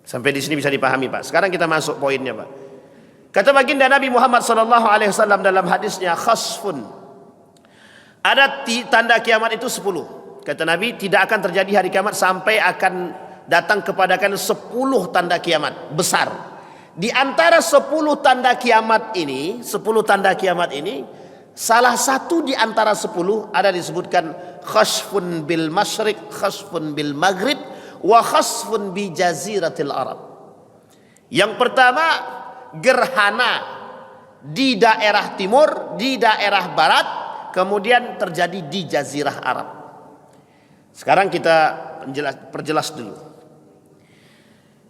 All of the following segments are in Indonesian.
Sampai di sini bisa dipahami, Pak. Sekarang kita masuk poinnya, Pak. Kata baginda Nabi Muhammad SAW dalam hadisnya, khasfun. Ada tanda kiamat itu 10. Kata Nabi, tidak akan terjadi hari kiamat sampai akan datang kepadakan 10 tanda kiamat besar. Di antara 10 tanda kiamat ini, salah satu di antara 10 ada disebutkan khasfun bil masyriq, khasfun bil maghrib, wa khasfun bi jaziratil Arab. Yang pertama, gerhana di daerah timur, di daerah barat, kemudian terjadi di jazirah Arab. Sekarang kita perjelas dulu.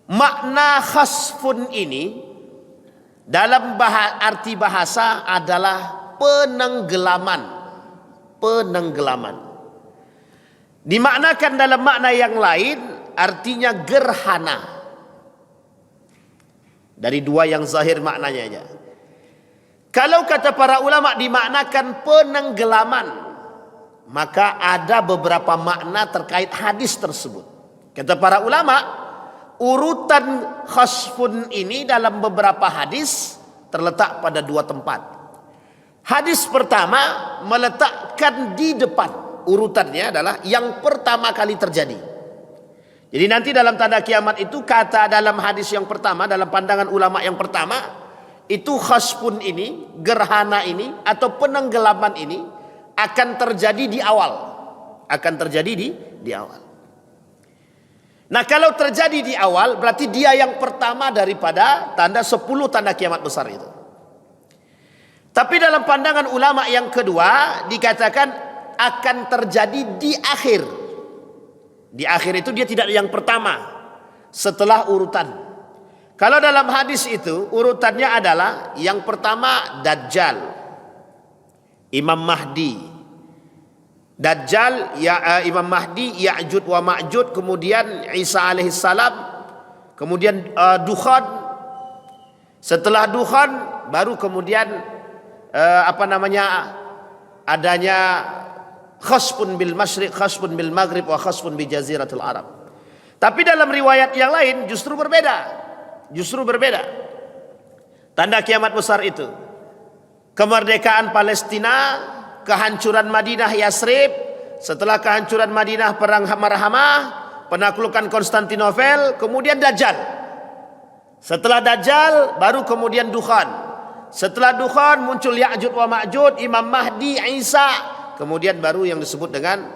Makna khasfun ini dalam arti bahasa adalah penenggelaman. Dimaknakan dalam makna yang lain artinya gerhana. Dari dua yang zahir maknanya aja. Kalau kata para ulama dimaknakan penenggelaman, maka ada beberapa makna terkait hadis tersebut. Kata para ulama, urutan khasfun ini dalam beberapa hadis terletak pada dua tempat. Hadis pertama meletakkan di depan, urutannya adalah yang pertama kali terjadi. Jadi nanti dalam tanda kiamat itu, kata dalam hadis yang pertama, dalam pandangan ulama yang pertama, itu khasfun ini, gerhana ini atau penenggelaman ini akan terjadi di awal. Nah, kalau terjadi di awal berarti dia yang pertama daripada tanda 10 tanda kiamat besar itu. Tapi dalam pandangan ulama yang kedua dikatakan akan terjadi di akhir. Di akhir itu dia tidak yang pertama setelah urutan. Kalau dalam hadis itu urutannya adalah yang pertama Dajjal, Imam Mahdi. Dajjal, Imam Mahdi, Ya'jud wa Ma'jud, kemudian Isa alaihissalam, kemudian Dukhan. Setelah Dukhan baru kemudian adanya khasfun bil masyriq, khasfun bil maghrib, wa khasfun bi jaziratul Arab. Tapi dalam riwayat yang lain justru berbeda. Tanda kiamat besar itu kemerdekaan Palestina, kehancuran Madinah Yasrib, setelah kehancuran Madinah perang Marhamah, penaklukan Konstantinopel, kemudian Dajjal. Setelah Dajjal baru kemudian Dukhan. Setelah Dukhan muncul Ya'jud wa Ma'jud, Imam Mahdi, Isa, kemudian baru yang disebut dengan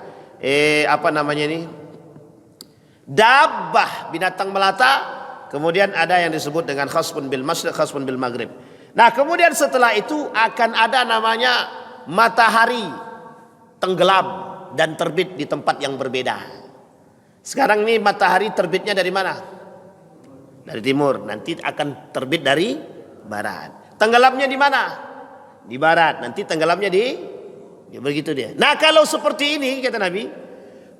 dabbah, binatang melata. Kemudian ada yang disebut dengan khasfun bil masyriq, khasfun bil maghrib. Nah, kemudian setelah itu akan ada namanya matahari tenggelam dan terbit di tempat yang berbeda. Sekarang ini matahari terbitnya dari mana? Dari timur. Nanti akan terbit dari barat. Tenggelamnya di mana? Di barat. Nanti tenggelamnya begitu dia. Nah, kalau seperti ini kata Nabi,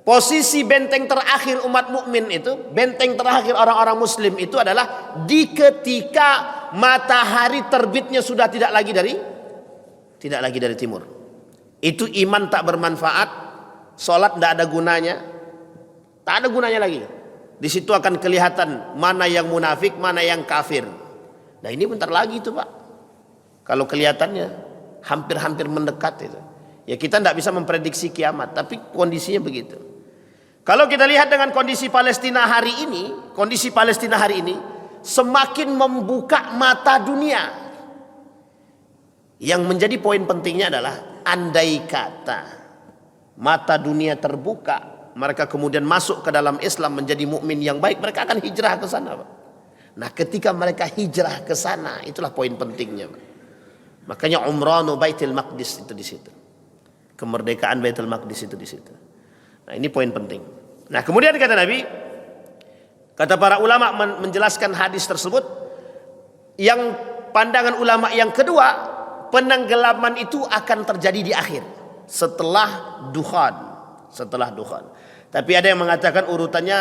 posisi benteng terakhir umat mukmin itu, benteng terakhir orang-orang muslim itu adalah di ketika matahari terbitnya sudah tidak lagi dari timur. Itu iman tak bermanfaat, salat tidak ada gunanya. Tak ada gunanya lagi. Di situ akan kelihatan mana yang munafik, mana yang kafir. Nah, ini bentar lagi itu, Pak. Kalau kelihatannya hampir-hampir mendekat itu. Ya, kita tidak bisa memprediksi kiamat, tapi kondisinya begitu. Kalau kita lihat dengan kondisi Palestina hari ini, semakin membuka mata dunia. Yang menjadi poin pentingnya adalah andai kata mata dunia terbuka, mereka kemudian masuk ke dalam Islam menjadi mukmin yang baik, mereka akan hijrah ke sana, Pak. Nah, ketika mereka hijrah ke sana, itulah poin pentingnya, Pak. Makanya umranu Baitul Maqdis itu di situ. Kemerdekaan Baitul Maqdis itu di situ. Nah, ini poin penting. Nah, kemudian kata Nabi, kata para ulama menjelaskan hadis tersebut, yang pandangan ulama yang kedua, penenggelaman itu akan terjadi di akhir, setelah Dukhan. Tapi ada yang mengatakan urutannya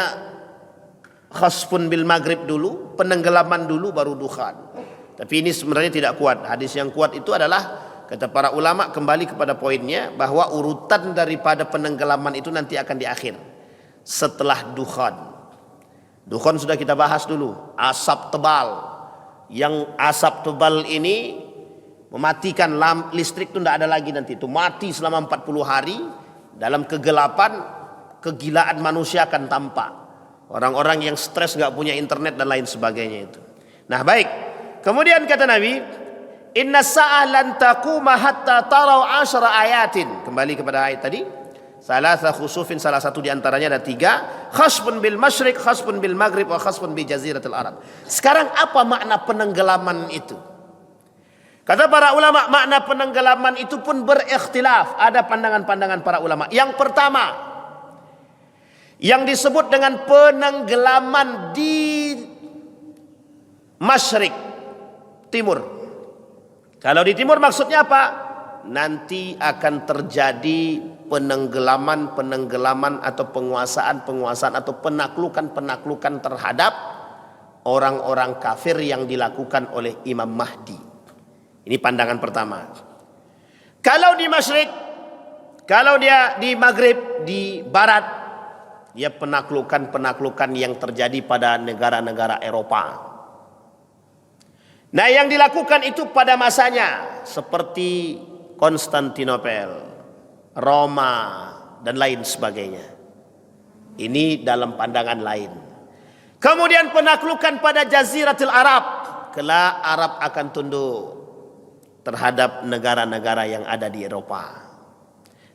khasfun bil maghrib dulu, penenggelaman dulu, baru Dukhan. Tapi ini sebenarnya tidak kuat. Hadis yang kuat itu adalah, kata para ulama, kembali kepada poinnya, bahwa urutan daripada penenggelaman itu nanti akan di akhir, setelah Dukhan. Dukhon sudah kita bahas dulu, asap tebal. Yang asap tebal ini mematikan listrik itu tidak ada lagi nanti. Itu mati selama 40 hari. Dalam kegelapan, kegilaan manusia akan tampak. Orang-orang yang stres nggak punya internet dan lain sebagainya itu. Nah baik, kemudian kata Nabi, inna sa'ah lan taquma hatta tarau 10 ayatin. Kembali kepada ayat tadi. Salasa khusufin, salah satu diantaranya ada 3. Khasfun bil masyriq, khasfun bil maghrib, wa khasfun bi jaziratil arab. Sekarang apa makna penenggelaman itu? Kata para ulama, makna penenggelaman itu pun berikhtilaf. Ada pandangan-pandangan para ulama. Yang pertama, yang disebut dengan penenggelaman di masyriq, timur. Kalau di timur maksudnya apa? Nanti akan terjadi penenggelaman atau penguasaan atau penaklukan terhadap orang-orang kafir yang dilakukan oleh Imam Mahdi. Ini pandangan pertama. Kalau di masyriq, kalau dia di maghrib, di barat, dia penaklukan yang terjadi pada negara-negara Eropa. Nah, yang dilakukan itu pada masanya seperti Konstantinopel, Roma, dan lain sebagainya. Ini dalam pandangan lain. Kemudian penaklukan pada Jaziratul Arab. Kelak Arab akan tunduk terhadap negara-negara yang ada di Eropa.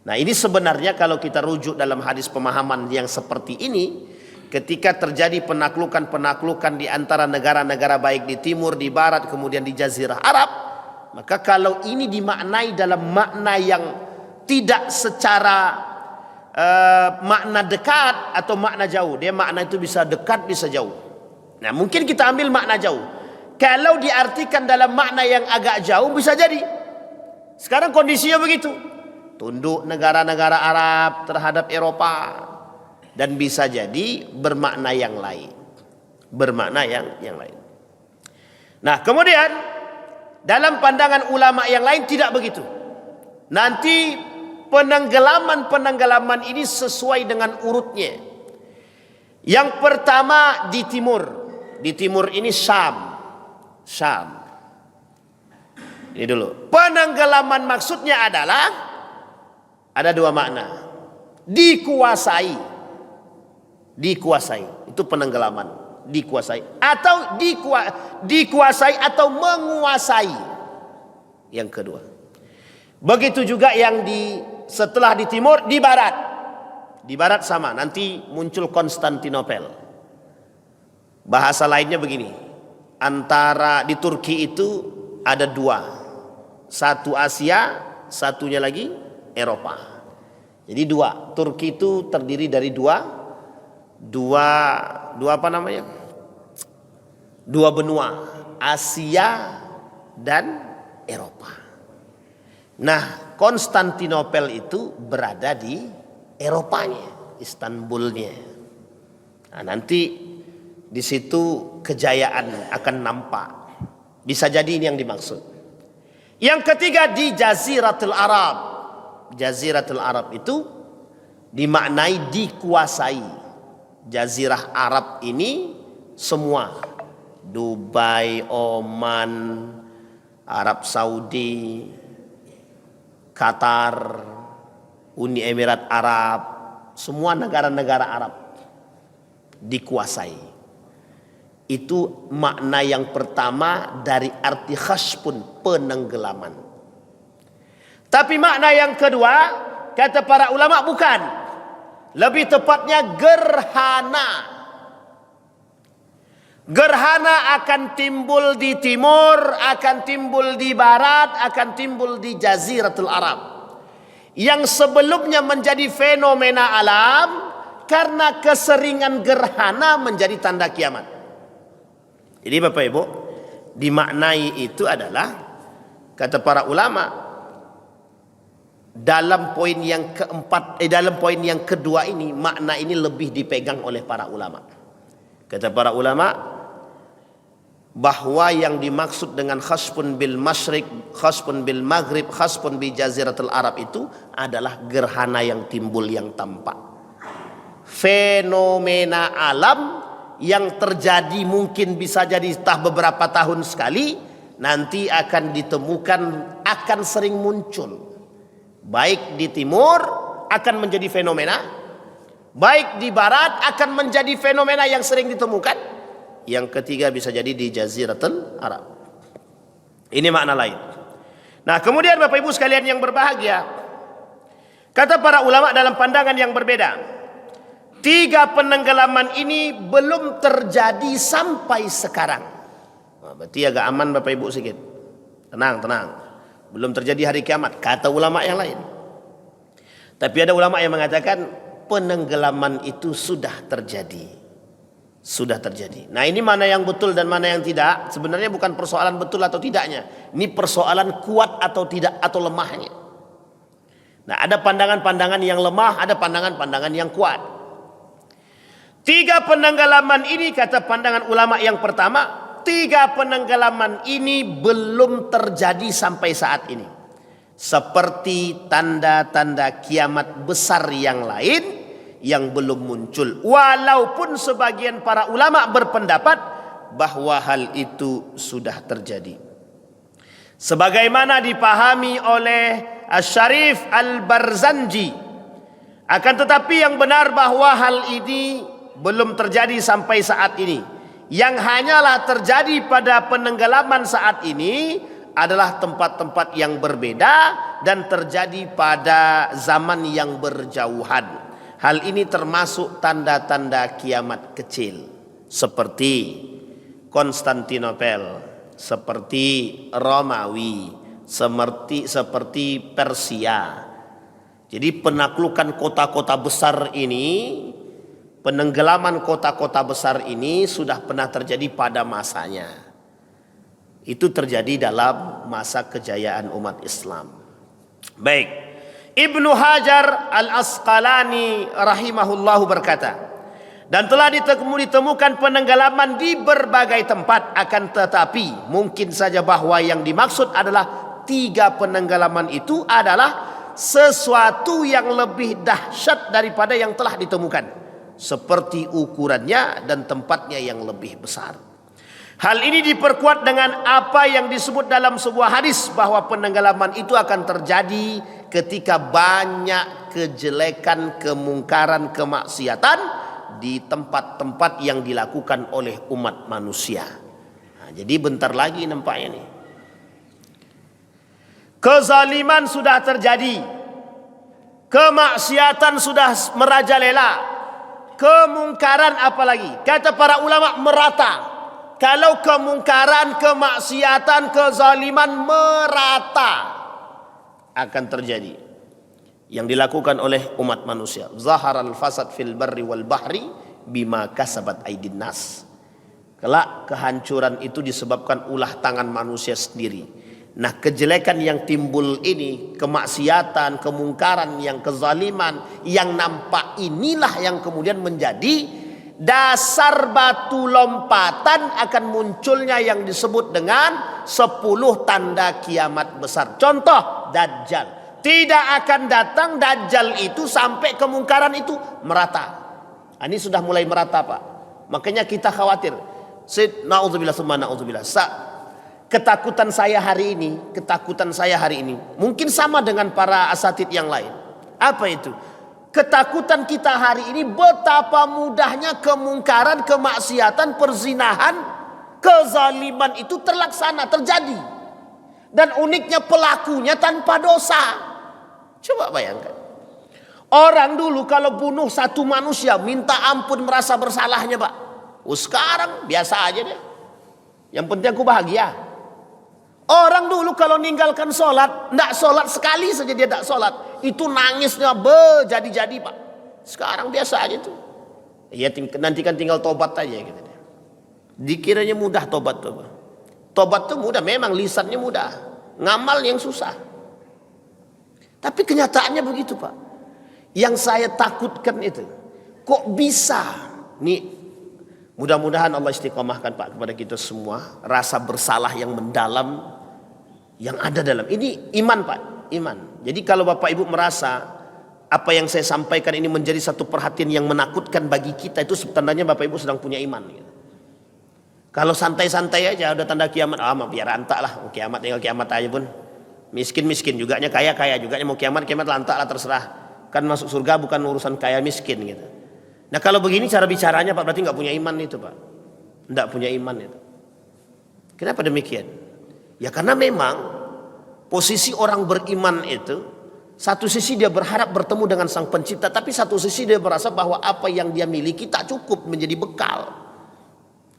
Nah, ini sebenarnya kalau kita rujuk dalam hadis pemahaman yang seperti ini, ketika terjadi penaklukan di antara negara-negara baik di timur, di barat, kemudian di Jazirah Arab, maka kalau ini dimaknai dalam makna yang tidak secara makna dekat atau makna jauh, dia makna itu bisa dekat bisa jauh. Nah, mungkin kita ambil makna jauh. Kalau diartikan dalam makna yang agak jauh bisa jadi. Sekarang kondisinya begitu. Tunduk negara-negara Arab terhadap Eropa. Dan bisa jadi bermakna yang lain. Bermakna yang lain. Nah, kemudian dalam pandangan ulama yang lain tidak begitu. Nanti penenggelaman ini sesuai dengan urutnya. Yang pertama di timur. Di timur ini Syam. Ini dulu. Penenggelaman maksudnya adalah ada 2 makna. Dikuasai. Itu penenggelaman. Dikuasai atau dikuasai atau menguasai. Yang kedua. Begitu juga yang setelah di timur, di barat. Di barat sama, nanti muncul Konstantinopel. Bahasa lainnya begini. Antara di Turki itu ada 2. Satu Asia, satunya lagi Eropa. Jadi 2. Turki itu terdiri dari dua apa namanya? 2 benua, Asia dan Eropa. Nah, Konstantinopel itu berada di Eropanya, Istanbulnya. Nah, nanti di situ kejayaan akan nampak. Bisa jadi ini yang dimaksud. Yang ketiga di Jaziratul Arab. Jaziratul Arab itu dimaknai dikuasai. Jazirah Arab ini semua. Dubai, Oman, Arab Saudi, Qatar, Uni Emirat Arab, semua negara-negara Arab dikuasai. Itu makna yang pertama dari arti khasfun, penenggelaman. Tapi makna yang kedua, kata para ulama bukan. Lebih tepatnya gerhana. Gerhana akan timbul di timur, akan timbul di barat, akan timbul di Jaziratul Arab. Yang sebelumnya menjadi fenomena alam, karena keseringan gerhana menjadi tanda kiamat. Jadi Bapak Ibu, dimaknai itu adalah, kata para ulama, dalam poin yang keempat, dalam poin yang kedua ini, makna ini lebih dipegang oleh para ulama. Kata para ulama, bahwa yang dimaksud dengan khasfun bil masyriq, khasfun bil maghrib, khasfun bi jaziratul Arab itu adalah gerhana yang timbul yang tampak. Fenomena alam yang terjadi mungkin bisa jadi beberapa tahun sekali, nanti akan ditemukan akan sering muncul. Baik di timur akan menjadi fenomena, baik di barat akan menjadi fenomena yang sering ditemukan. Yang ketiga bisa jadi di Jaziratul Arab. Ini makna lain. Nah, kemudian Bapak Ibu sekalian yang berbahagia, kata para ulama dalam pandangan yang berbeda, 3 penenggelaman ini belum terjadi sampai sekarang. Nah, berarti agak aman Bapak Ibu sedikit. Tenang. Belum terjadi hari kiamat, kata ulama yang lain. Tapi ada ulama yang mengatakan penenggelaman itu sudah terjadi. Nah, ini mana yang betul dan mana yang tidak? Sebenarnya bukan persoalan betul atau tidaknya. Ini persoalan kuat atau tidak atau lemahnya. Nah, ada pandangan-pandangan yang lemah, ada pandangan-pandangan yang kuat. 3 penenggelaman ini, kata pandangan ulama yang pertama, 3 penenggelaman ini belum terjadi sampai saat ini. Seperti tanda-tanda kiamat besar yang lain yang belum muncul. Walaupun sebagian para ulama berpendapat bahwa hal itu sudah terjadi. Sebagaimana dipahami oleh Asy-Syarif Al-Barzanji. Akan tetapi yang benar bahwa hal ini belum terjadi sampai saat ini. Yang hanyalah terjadi pada penenggelaman saat ini adalah tempat-tempat yang berbeda dan terjadi pada zaman yang berjauhan. Hal ini termasuk tanda-tanda kiamat kecil, seperti Konstantinopel, seperti Romawi, seperti Persia. Jadi penaklukan kota-kota besar ini, penenggelaman kota-kota besar ini sudah pernah terjadi pada masanya. Itu terjadi dalam masa kejayaan umat Islam. Baik, Ibnu Hajar Al-Asqalani rahimahullahu berkata, dan telah ditemukan penenggelaman di berbagai tempat, akan tetapi mungkin saja bahwa yang dimaksud adalah 3 penenggelaman itu adalah sesuatu yang lebih dahsyat daripada yang telah ditemukan, seperti ukurannya dan tempatnya yang lebih besar. Hal ini diperkuat dengan apa yang disebut dalam sebuah hadis bahwa penenggelaman itu akan terjadi ketika banyak kejelekan, kemungkaran, kemaksiatan di tempat-tempat yang dilakukan oleh umat manusia. Nah, jadi bentar lagi nampaknya nih. Kezaliman sudah terjadi, kemaksiatan sudah merajalela, kemungkaran apalagi. Kata para ulama merata. Kalau kemungkaran, kemaksiatan, kezaliman merata, akan terjadi yang dilakukan oleh umat manusia. Zaharal fasad fil barri wal bahri bima kasabat aydin nas. Kelak kehancuran itu disebabkan ulah tangan manusia sendiri. Nah, kejelekan yang timbul ini, kemaksiatan, kemungkaran, yang kezaliman, yang nampak inilah yang kemudian menjadi dasar batu lompatan akan munculnya yang disebut dengan 10 tanda kiamat besar. Contoh, Dajjal. Tidak akan datang Dajjal itu sampai kemungkaran itu merata. Ini sudah mulai merata, Pak. Makanya kita khawatir. Na'udzubillah summa na'udzubillah. Ketakutan saya hari ini mungkin sama dengan para asatid yang lain. Apa itu? Ketakutan kita hari ini betapa mudahnya kemungkaran, kemaksiatan, perzinahan, kezaliman itu terlaksana, terjadi. Dan uniknya pelakunya tanpa dosa. Coba bayangkan. Orang dulu kalau bunuh satu manusia minta ampun merasa bersalahnya, Pak. Sekarang biasa aja deh. Yang penting aku bahagia. Orang dulu kalau meninggalkan sholat, tidak sholat sekali saja dia tidak sholat, itu nangisnya jadi-jadi, Pak. Sekarang biasa aja tuh. Ya nanti kan tinggal tobat aja gitu. Dikiranya mudah tobat tuh. Tobat tuh mudah, memang lisannya mudah, ngamal yang susah. Tapi kenyataannya begitu, Pak. Yang saya takutkan itu, kok bisa nih. Mudah-mudahan Allah istiqomahkan, Pak, kepada kita semua rasa bersalah yang mendalam yang ada dalam ini iman, Pak, iman. Jadi kalau Bapak Ibu merasa apa yang saya sampaikan ini menjadi satu perhatian yang menakutkan bagi kita, itu tandanya Bapak Ibu sedang punya iman gitu. Kalau santai-santai aja udah tanda kiamat, biar antak lah, mau kiamat tinggal kiamat aja pun. Miskin juga, kaya juga, mau kiamat lantak lah, terserah. Kan masuk surga bukan urusan kaya miskin gitu. Nah kalau begini cara bicaranya Pak, berarti nggak punya iman itu Pak, nggak punya iman itu. Kenapa demikian? Ya karena memang posisi orang beriman itu, satu sisi dia berharap bertemu dengan sang pencipta, tapi satu sisi dia merasa bahwa apa yang dia miliki tak cukup menjadi bekal.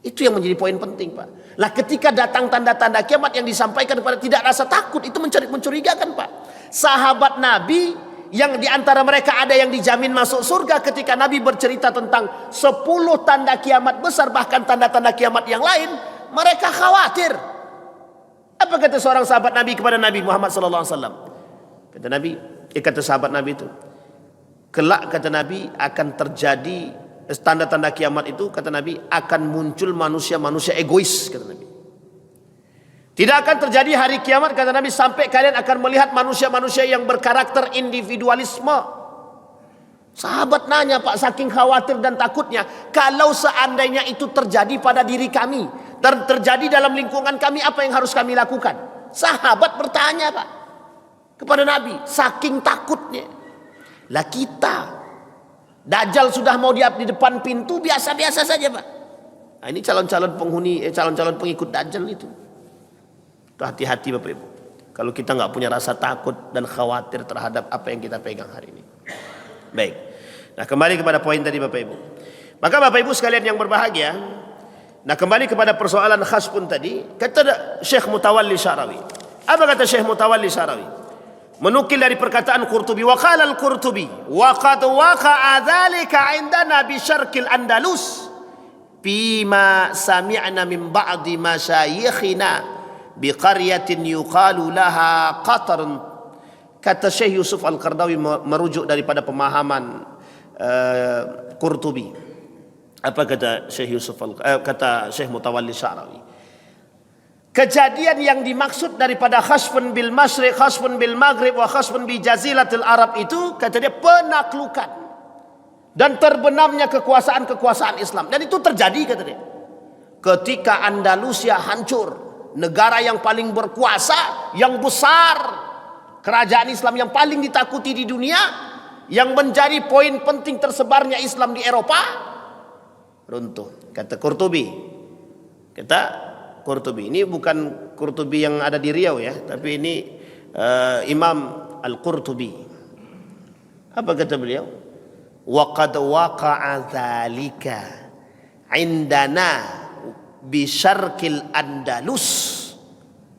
Itu yang menjadi poin penting Pak. Lah ketika datang tanda-tanda kiamat yang disampaikan kepada tidak rasa takut, itu mencurigakan Pak. Sahabat Nabi yang diantara mereka ada yang dijamin masuk surga, ketika Nabi bercerita tentang 10 tanda kiamat besar, bahkan tanda-tanda kiamat yang lain, mereka khawatir. Apa kata seorang sahabat Nabi kepada Nabi Muhammad SAW? Kata sahabat Nabi itu, kelak kata Nabi akan terjadi tanda-tanda kiamat itu, kata Nabi akan muncul manusia-manusia egois, kata Nabi. Tidak akan terjadi hari kiamat, kata Nabi, sampai kalian akan melihat manusia-manusia yang berkarakter individualisme. Sahabat nanya Pak, saking khawatir dan takutnya, kalau seandainya itu terjadi pada diri kami, terjadi dalam lingkungan kami, apa yang harus kami lakukan? Sahabat bertanya Pak kepada Nabi, saking takutnya. Lah kita, Dajjal sudah mau di depan pintu, biasa-biasa saja Pak. Nah, ini calon-calon penghuni, calon-calon pengikut Dajjal itu. Hati-hati Bapak Ibu, kalau kita nggak punya rasa takut dan khawatir terhadap apa yang kita pegang hari ini. Baik, nah kembali kepada poin tadi Bapak Ibu. Maka Bapak Ibu sekalian yang berbahagia, nah kembali kepada persoalan khas pun tadi, kata Syekh Mutawalli Sya'rawi. Apa kata Syekh Mutawalli Sya'rawi? Menukil dari perkataan Qurtubi, wa qala al-Qurtubi wa qad waqa'a dzalika 'indana bi syarqil Andalus bima sami'na min ba'di masyayikhina bi qaryatin yuqalu laha Qatar. Kata Syekh Yusuf Al-Qardawi merujuk daripada pemahaman Qurtubi. Apa kata Syekh Yusuf kata Syekh Mutawalli Sya'rawi? Kejadian yang dimaksud daripada khasfun bil masyriq, khasfun bil maghrib, wa khasfun bi jazilatil Arab itu, kata dia, penaklukan dan terbenamnya kekuasaan Islam. Dan itu terjadi, kata dia, ketika Andalusia hancur, negara yang paling berkuasa, yang besar, kerajaan Islam yang paling ditakuti di dunia, yang menjadi poin penting tersebarnya Islam di Eropa, runtuh. Kata Qurtubi, ini bukan Qurtubi yang ada di Riau ya, tapi ini Imam Al-Qurtubi. Apa kata beliau? Wa qad waqa'a dzalika 'indana bi syarqil Andalus.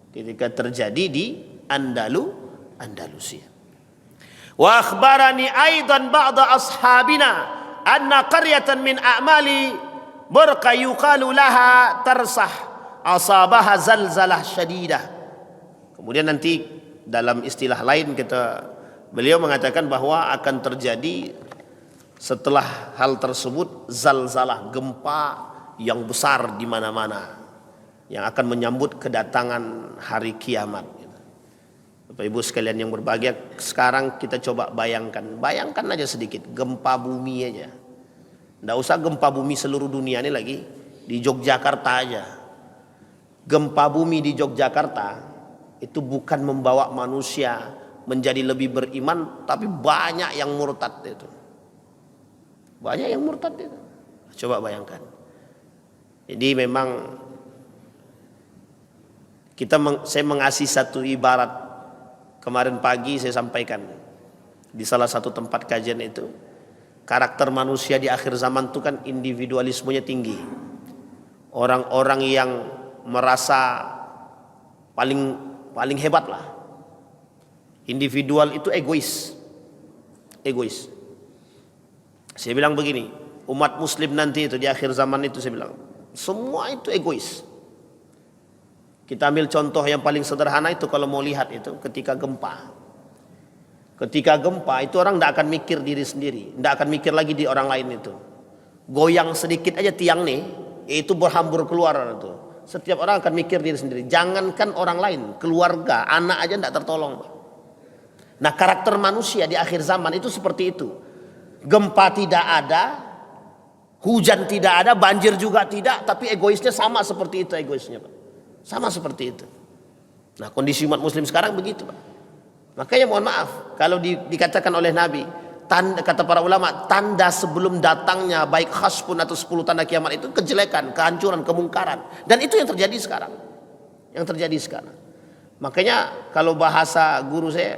Ketika terjadi di Andalusia. Wa akhbarani aidan ba'da ashabina anna qaryatan min a'mali burqa yuqalu laha Tarsah asabaha zalzalah syadidah. Kemudian nanti dalam istilah lain beliau mengatakan bahwa akan terjadi setelah hal tersebut zalzalah, gempa yang besar di mana-mana yang akan menyambut kedatangan hari kiamat. Bapak Ibu sekalian yang berbahagia, sekarang kita coba bayangkan aja sedikit gempa bumi aja. Nggak usah gempa bumi seluruh dunia ini lagi, di Yogyakarta aja. Gempa bumi di Yogyakarta itu bukan membawa manusia menjadi lebih beriman, tapi banyak yang murtad itu. Banyak yang murtad itu. Coba bayangkan. Jadi memang saya mengasih satu ibarat. Kemarin pagi saya sampaikan di salah satu tempat kajian itu, karakter manusia di akhir zaman itu kan individualismenya tinggi. Orang-orang yang merasa paling hebat lah. Individual itu egois. Saya bilang begini, umat muslim nanti itu di akhir zaman itu, saya bilang semua itu egois. Kita ambil contoh yang paling sederhana itu, kalau mau lihat itu ketika gempa. Ketika gempa itu orang tidak akan mikir diri sendiri, tidak akan mikir lagi di orang lain itu. Goyang sedikit aja tiang nih, itu berhambur keluar itu. Setiap orang akan mikir diri sendiri. Jangankan orang lain, keluarga, anak aja tidak tertolong. Nah, karakter manusia di akhir zaman itu seperti itu. Gempa tidak ada, hujan tidak ada, banjir juga tidak, tapi egoisnya sama seperti itu egoisnya, Pak. Sama seperti itu. Nah, kondisi umat muslim sekarang begitu, Pak. Makanya mohon maaf kalau dikatakan oleh Nabi, kata para ulama, tanda sebelum datangnya baik khasfun atau 10 tanda kiamat itu kejelekan, kehancuran, kemungkaran. Dan itu yang terjadi sekarang. Yang terjadi sekarang. Makanya kalau bahasa guru saya,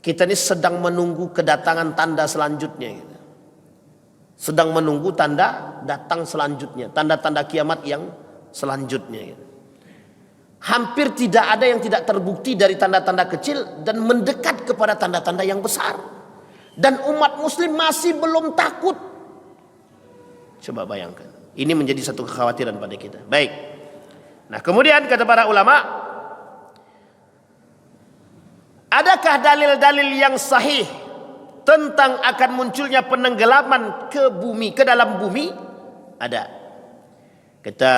kita ini sedang menunggu kedatangan tanda selanjutnya gitu. Sedang menunggu tanda datang selanjutnya, tanda-tanda kiamat yang selanjutnya gitu. Hampir tidak ada yang tidak terbukti dari tanda-tanda kecil dan mendekat kepada tanda-tanda yang besar. Dan umat muslim masih belum takut. Coba bayangkan. Ini menjadi satu kekhawatiran pada kita. Baik. Nah, kemudian kata para ulama, adakah dalil-dalil yang sahih tentang akan munculnya penenggelaman ke bumi, ke dalam bumi? Ada. Kata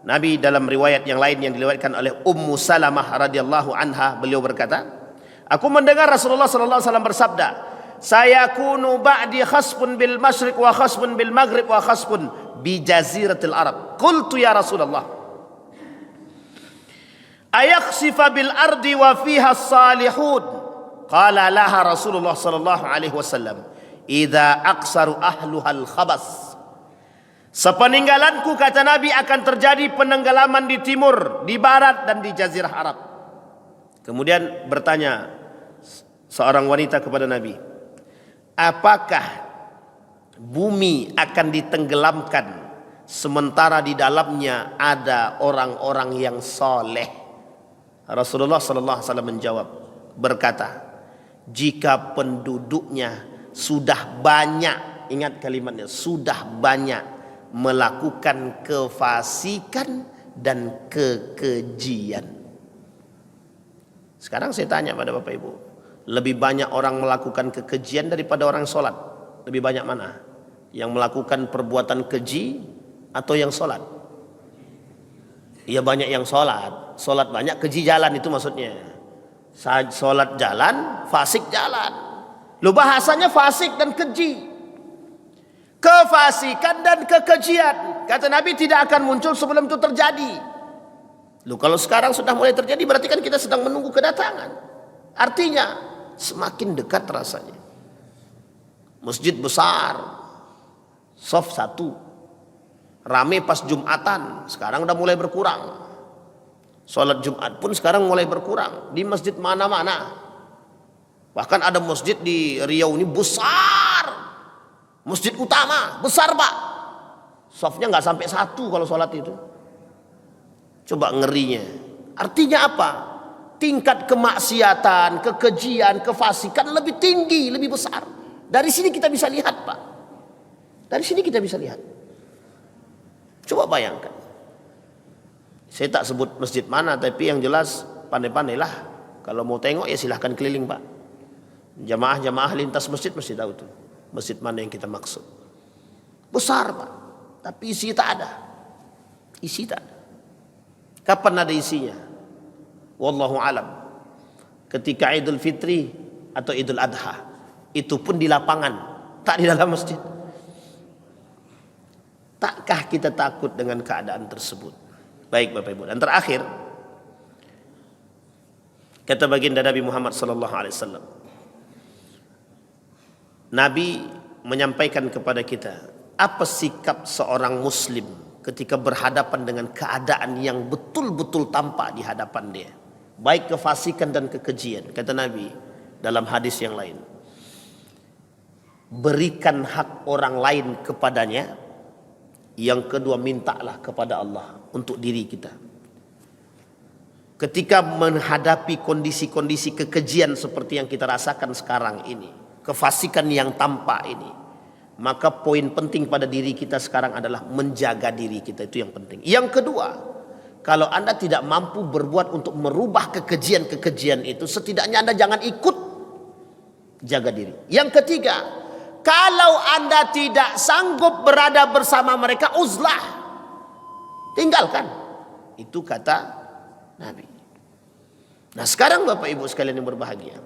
Nabi dalam riwayat yang lain yang diriwayatkan oleh Ummu Salamah radhiyallahu anha, beliau berkata, aku mendengar Rasulullah sallallahu alaihi wasallam bersabda, sayakunu ba'di khasfun bil masyriq wa khasfun bil maghrib wa khasfun bi jaziratil Arab. Qultu ya Rasulullah, ayakhsifa bil ardi wa fiha salihun? Qala laha Rasulullah sallallahu alaihi wasallam, idza aqsaru ahluha al khabas. Sepeninggalanku, kata Nabi, akan terjadi penenggelaman di timur, di barat, dan di jazirah Arab. Kemudian bertanya seorang wanita kepada Nabi, apakah bumi akan ditenggelamkan sementara di dalamnya ada orang-orang yang soleh? Rasulullah sallallahu alaihi wasallam menjawab, berkata, jika penduduknya sudah banyak, ingat kalimatnya, sudah banyak melakukan kefasikan dan kekejian. Sekarang saya tanya pada Bapak Ibu, lebih banyak orang melakukan kekejian daripada orang sholat? Lebih banyak mana? Yang melakukan perbuatan keji atau yang sholat? Ya banyak yang sholat. Sholat banyak, keji jalan, itu maksudnya. Sholat jalan, fasik jalan. Lu bahasanya fasik dan keji, kefasikan dan kekejian. Kata Nabi tidak akan muncul sebelum itu terjadi. Lu kalau sekarang sudah mulai terjadi, berarti kan kita sedang menunggu kedatangan. Artinya semakin dekat rasanya. Masjid besar, shaf 1, rame pas Jumatan, sekarang udah mulai berkurang. Sholat Jumat pun sekarang mulai berkurang di masjid mana-mana. Bahkan ada masjid di Riau ini besar, masjid utama besar, Pak. Shafnya nggak sampai 1 kalau sholat itu. Coba ngerinya. Artinya apa? Tingkat kemaksiatan, kekejian, kefasikan lebih tinggi, lebih besar. Dari sini kita bisa lihat, Pak. Dari sini kita bisa lihat. Coba bayangkan. Saya tak sebut masjid mana, tapi yang jelas pandai-pandailah. Kalau mau tengok ya silahkan keliling, Pak. Jamaah-jamaah lintas masjid mesti tahu tuh masjid mana yang kita maksud. Besar, Pak, tapi isi tak ada. Isi tak ada. Kapan ada isinya? Wallahu alam. Ketika Idul Fitri atau Idul Adha, itu pun di lapangan, tak di dalam masjid. Takkah kita takut dengan keadaan tersebut? Baik Bapak Ibu. Dan terakhir, kata baginda Nabi Muhammad sallallahu alaihi wasallam, Nabi menyampaikan kepada kita apa sikap seorang muslim ketika berhadapan dengan keadaan yang betul-betul tampak di hadapan dia, baik kefasikan dan kekejian. Kata Nabi dalam hadis yang lain, berikan hak orang lain kepadanya. Yang kedua, mintalah kepada Allah untuk diri kita. Ketika menghadapi kondisi-kondisi kekejian seperti yang kita rasakan sekarang ini, kefasikan yang tampak ini, maka poin penting pada diri kita sekarang adalah menjaga diri kita, itu yang penting. Yang kedua, kalau Anda tidak mampu berbuat untuk merubah kekejian-kekejian itu, setidaknya Anda jangan ikut, jaga diri. Yang ketiga, kalau Anda tidak sanggup berada bersama mereka, uzlah, tinggalkan. Itu kata Nabi. Nah sekarang Bapak Ibu sekalian yang berbahagia,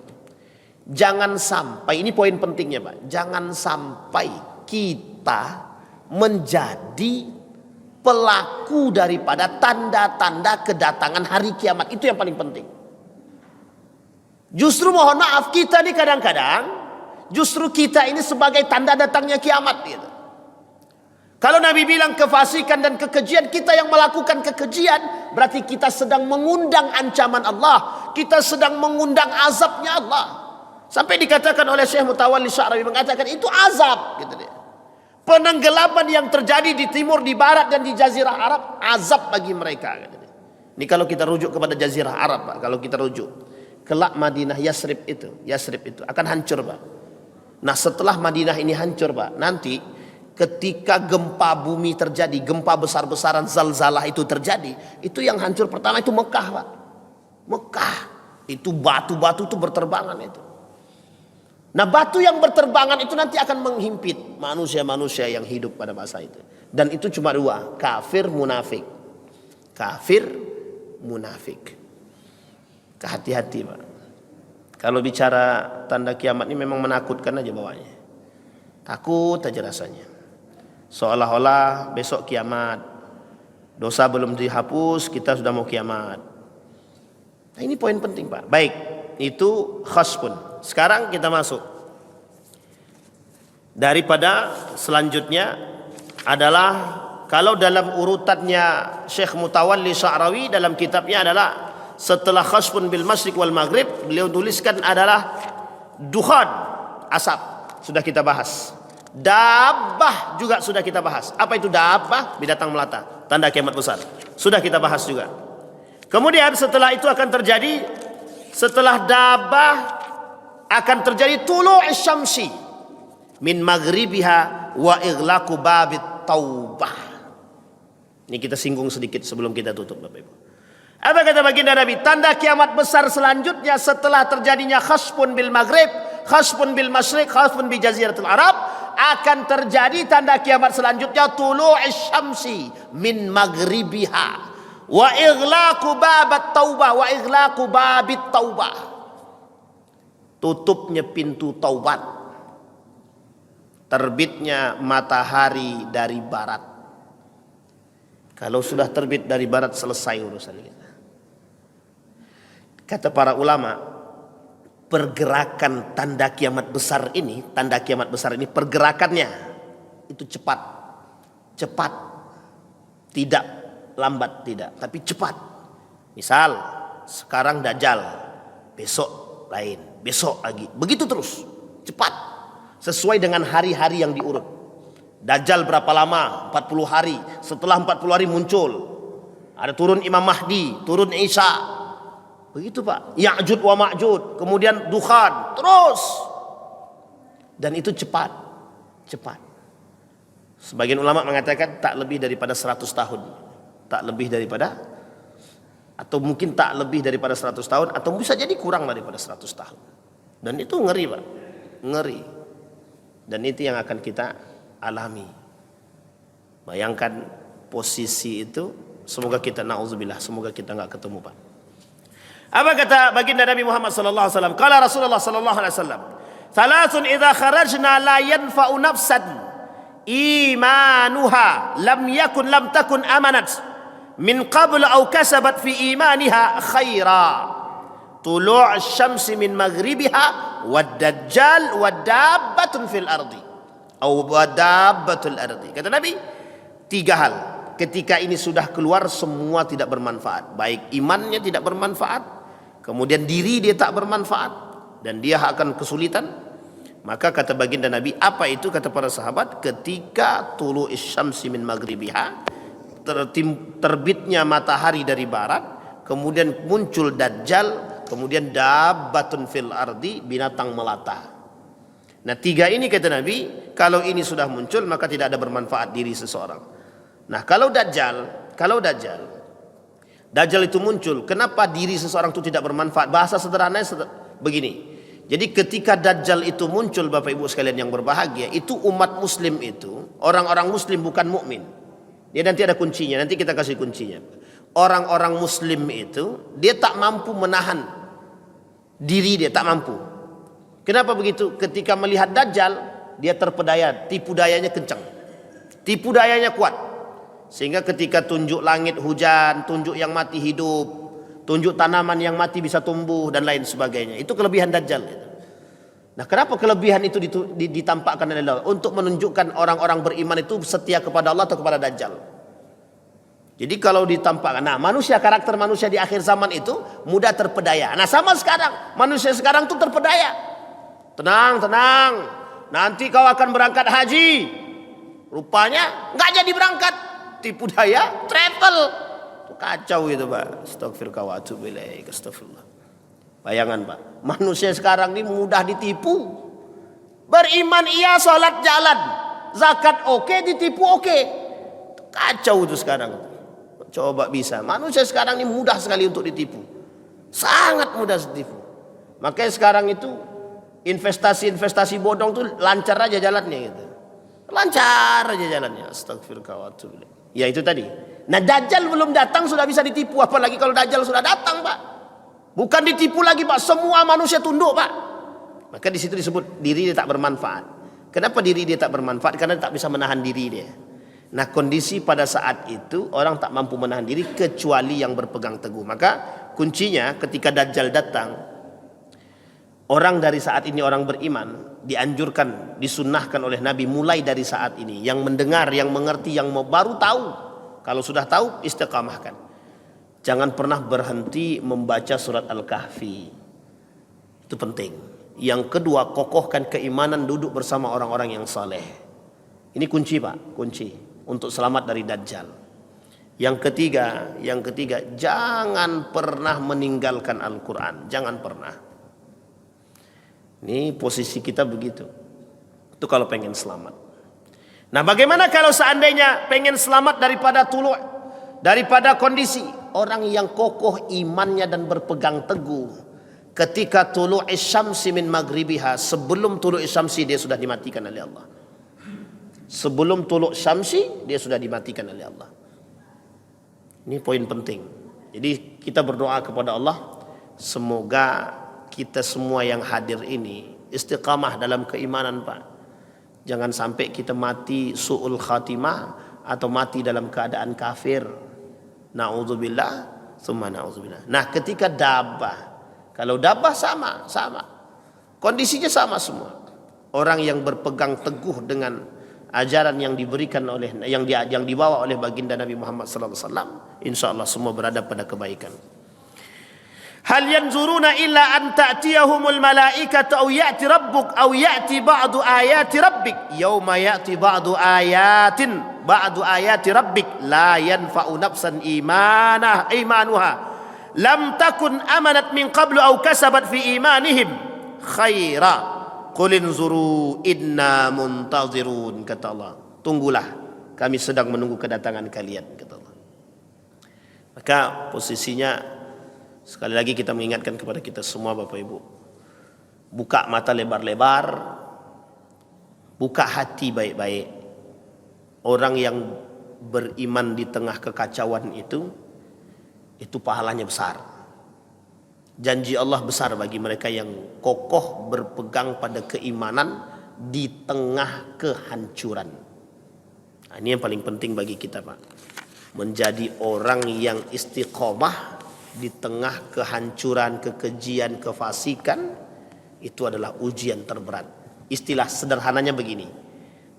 jangan sampai, ini poin pentingnya Pak, jangan sampai kita menjadi pelaku daripada tanda-tanda kedatangan hari kiamat. Itu yang paling penting. Justru mohon maaf, kita ini kadang-kadang justru kita ini sebagai tanda datangnya kiamat gitu. Kalau Nabi bilang kefasikan dan kekejian, kita yang melakukan kekejian berarti kita sedang mengundang ancaman Allah, kita sedang mengundang azabnya Allah. Sampai dikatakan oleh Syekh Mutawalli Sya'rawi, mengatakan itu azab gitu dia. Penenggelaman yang terjadi di timur, di barat dan di jazirah Arab, azab bagi mereka gitu dia. Ini kalau kita rujuk kepada jazirah Arab Pak, kalau kita rujuk kelak Madinah Yasrib itu akan hancur Pak. Nah setelah Madinah ini hancur Pak, nanti ketika gempa bumi terjadi, gempa besar-besaran zalzalah itu terjadi, itu yang hancur pertama itu Mekah Pak. Mekah itu batu-batu itu berterbangan itu. Nah batu yang berterbangan itu nanti akan menghimpit manusia-manusia yang hidup pada masa itu. Dan itu cuma dua, kafir munafik. Kafir munafik. Hati-hati Pak. Kalau bicara tanda kiamat ini memang menakutkan aja bawahnya. Takut aja rasanya. Seolah-olah besok kiamat. Dosa belum dihapus, kita sudah mau kiamat. Nah ini poin penting Pak. Baik, itu khasbun. Sekarang kita masuk. Daripada selanjutnya adalah kalau dalam urutannya Syekh Mutawalli Sya'rawi dalam kitabnya adalah setelah khasbun bil masyriq wal maghrib, beliau tuliskan adalah dukhan, asap. Sudah kita bahas. Dabbah juga sudah kita bahas. Apa itu dabbah? Binatang melata, tanda kiamat besar. Sudah kita bahas juga. Kemudian setelah itu akan terjadi, setelah dabbah akan terjadi tulu'us syamsi min maghribiha wa ighlaqu babit taubah. Ini kita singgung sedikit sebelum kita tutup Bapak Ibu. Apa kata baginda Nabi? Tanda kiamat besar selanjutnya setelah terjadinya khasbun bil maghrib, khasbun bil masyriq, khasbun bi jaziratul Arab, akan terjadi tanda kiamat selanjutnya tulu'us syamsi min maghribiha wa ighlaqu babat taubah wa ighlaqu babit taubah. Tutupnya pintu taubat, terbitnya matahari dari barat. Kalau sudah terbit dari barat, selesai urusan kita. Kata para ulama, pergerakan tanda kiamat besar ini, pergerakannya itu cepat, tidak lambat, tidak, tapi cepat. Misal sekarang Dajjal, besok lain, besok lagi, begitu terus, cepat, sesuai dengan hari-hari yang diurut. Dajjal berapa lama? 40 hari. Setelah 40 hari muncul, ada turun Imam Mahdi, turun Isa, begitu Pak. Ya'jud wa Ma'jud, kemudian dukhan, terus. Dan itu cepat. Sebagian ulama mengatakan tak lebih daripada 100 tahun. Tak lebih daripada, atau mungkin tak lebih daripada 100 tahun, atau bisa jadi kurang daripada 100 tahun. Dan itu ngeri Pak, ngeri. Dan itu yang akan kita alami. Bayangkan posisi itu, semoga kita na'udzubillah, semoga kita nggak ketemu Pak. Apa kata baginda Nabi Muhammad sallallahu alaihi wasallam? Qala Rasulullah sallallahu alaihi wasallam, "Thalathun idza kharajna la yanfa'u nafsan imanuha lam takun amanat min qabl aw kasabat fi imaniha khaira. Tulu' asy-syamsi min maghribiha wad dajjal wad dabbatun fil ardi." Aw dabbatul ardi. Kata Nabi, 3 hal. Ketika ini sudah keluar, semua tidak bermanfaat. Baik imannya tidak bermanfaat, kemudian diri dia tak bermanfaat, dan dia akan kesulitan. Maka kata baginda Nabi, apa itu? Kata para sahabat, ketika tulu'is syamsi min maghribiha, terbitnya matahari dari barat, kemudian muncul Dajjal, kemudian dabbatun fil ardi, binatang melata. Nah 3 ini kata Nabi, kalau ini sudah muncul maka tidak ada bermanfaat diri seseorang. Nah kalau Dajjal itu muncul, kenapa diri seseorang itu tidak bermanfaat? Bahasa sederhananya begini. Jadi ketika Dajjal itu muncul, Bapak Ibu sekalian yang berbahagia, itu umat muslim itu, orang-orang muslim bukan mukmin. Dia nanti ada kuncinya, nanti kita kasih kuncinya. orang-orang muslim itu dia tak mampu menahan diri, dia tak mampu. Kenapa begitu? Ketika melihat Dajjal, dia terpedaya, tipu dayanya kencang, tipu dayanya kuat, sehingga ketika tunjuk langit hujan, tunjuk yang mati hidup, tunjuk tanaman yang mati bisa tumbuh dan lain sebagainya. Itu kelebihan Dajjal. Nah, kenapa kelebihan itu ditampakkan oleh Allah? Untuk menunjukkan orang-orang beriman itu setia kepada Allah atau kepada Dajjal. Jadi kalau ditampakkan, nah karakter manusia di akhir zaman itu mudah terpedaya. Nah sama sekarang, manusia sekarang tuh terpedaya. Tenang, tenang, nanti kau akan berangkat haji. Rupanya nggak jadi berangkat, tipu daya, travel. Kacau itu Pak. Astagfirullah wa atubu ilaik. Astagfirullah. Bayangan Pak, manusia sekarang ini mudah ditipu. Beriman iya, sholat jalan, zakat oke, ditipu oke. Kacau itu sekarang. Coba bisa, manusia sekarang ini mudah sekali untuk ditipu, sangat mudah ditipu. Makanya sekarang itu investasi bodong tuh lancar aja jalannya gitu. Lancar aja jalannya. Astagfirullah. Ya itu tadi. Nah Dajjal belum datang sudah bisa ditipu, apalagi kalau Dajjal sudah datang Pak. Bukan ditipu lagi Pak, semua manusia tunduk Pak. Maka di situ disebut diri dia tak bermanfaat. Kenapa diri dia tak bermanfaat? Karena tak bisa menahan diri dia. Nah kondisi pada saat itu orang tak mampu menahan diri kecuali yang berpegang teguh. Maka kuncinya ketika Dajjal datang, orang dari saat ini orang beriman dianjurkan, disunnahkan oleh Nabi mulai dari saat ini. Yang mendengar, yang mengerti, yang mau baru tahu. Kalau sudah tahu istiqamahkan. Jangan pernah berhenti membaca surat Al-Kahfi. Itu penting. Yang kedua, kokohkan keimanan, duduk bersama orang-orang yang saleh. Ini kunci Pak, kunci untuk selamat dari Dajjal. Yang ketiga, jangan pernah meninggalkan Al-Quran. Jangan pernah. Ini posisi kita begitu. Itu kalau pengen selamat. Nah bagaimana kalau seandainya pengen selamat daripada kondisi orang yang kokoh imannya dan berpegang teguh. Ketika tulu'is syamsi min maghribiha, sebelum tulu'is syamsi dia sudah dimatikan oleh Allah. Sebelum tulu' syamsi dia sudah dimatikan oleh Allah. Ini poin penting. Jadi kita berdoa kepada Allah, semoga kita semua yang hadir ini istiqamah dalam keimanan Pak. Jangan sampai kita mati su'ul khatimah atau mati dalam keadaan kafir. Na'udzubillah, summa na'udzubillah. Nah ketika dabah, kalau dabah sama. Kondisinya sama semua. Orang yang berpegang teguh dengan ajaran yang diberikan oleh yang dibawa oleh baginda Nabi Muhammad sallallahu alaihi wasallam, insyaallah semua berada pada kebaikan. Hal yanzuruna illa an ta'tiyahumul malaikatu aw ya'ti rabbuk aw ya'ti ba'du ayati rabbik yauma ya'ti ba'du ayati rabbik la yanfa'u nafsan imanuha lam takun amanat min qablu aw kasabat fi imanihim khaira. Qul inzuru inna muntazirun, kata Allah. Tunggulah, kami sedang menunggu kedatangan kalian, kata Allah. Maka posisinya sekali lagi kita mengingatkan kepada kita semua Bapak Ibu, buka mata lebar-lebar, buka hati baik-baik. Orang yang beriman di tengah kekacauan itu pahalanya besar. Janji Allah besar bagi mereka yang kokoh berpegang pada keimanan di tengah kehancuran. Nah, ini yang paling penting bagi kita Pak. Menjadi orang yang istiqomah di tengah kehancuran, kekejian, kefasikan. Itu adalah ujian terberat. Istilah sederhananya begini.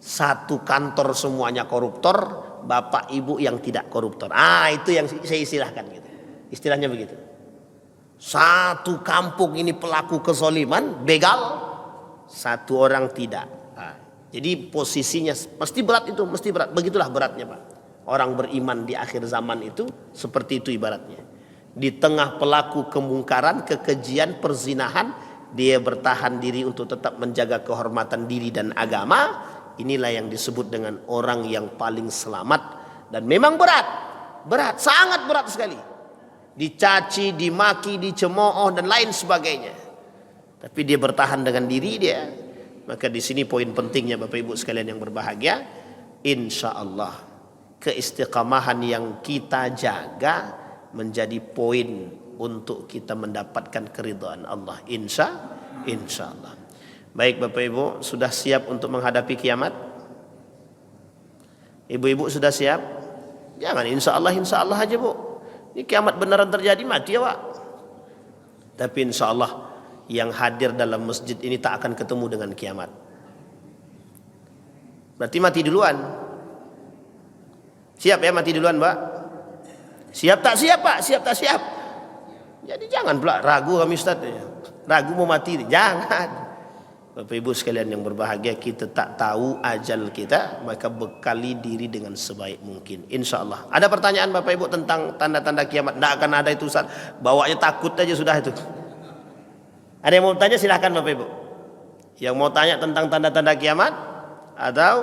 Satu kantor semuanya koruptor, bapak ibu yang tidak koruptor. Itu yang saya istilahkan gitu. Istilahnya begitu. Satu kampung ini pelaku kezaliman, begal, satu orang tidak. Jadi posisinya mesti berat itu, mesti berat. Begitulah beratnya Pak. Orang beriman di akhir zaman itu seperti itu ibaratnya. Di tengah pelaku kemungkaran, kekejian, perzinahan, dia bertahan diri untuk tetap menjaga kehormatan diri dan agama. Inilah yang disebut dengan orang yang paling selamat. Dan memang berat, sangat berat sekali. Dicaci, dimaki, dicemooh dan lain sebagainya. Tapi dia bertahan dengan diri dia. Maka di sini poin pentingnya Bapak Ibu sekalian yang berbahagia, insya Allah keistiqamahan yang kita jaga menjadi poin untuk kita mendapatkan keridhaan Allah, insya Allah. Baik Bapak Ibu, sudah siap untuk menghadapi kiamat? Ibu-ibu sudah siap? Jangan insya Allah aja Bu. Ini kiamat beneran terjadi, mati ya Pak. Tapi insya Allah yang hadir dalam masjid ini tak akan ketemu dengan kiamat. Berarti mati duluan. Siap ya mati duluan Mbak? Siap tak siap Pak? Siap tak siap? Jadi jangan pula ragu kami Ustaz. Ragu mau mati, jangan. Bapak Ibu sekalian yang berbahagia, kita tak tahu ajal kita, maka bekali diri dengan sebaik mungkin, insya Allah. Ada pertanyaan Bapak Ibu tentang tanda-tanda kiamat? Tidak akan ada itu Ustaz, bawanya takut aja sudah itu. Ada yang mau tanya silahkan Bapak Ibu. Yang mau tanya tentang tanda-tanda kiamat atau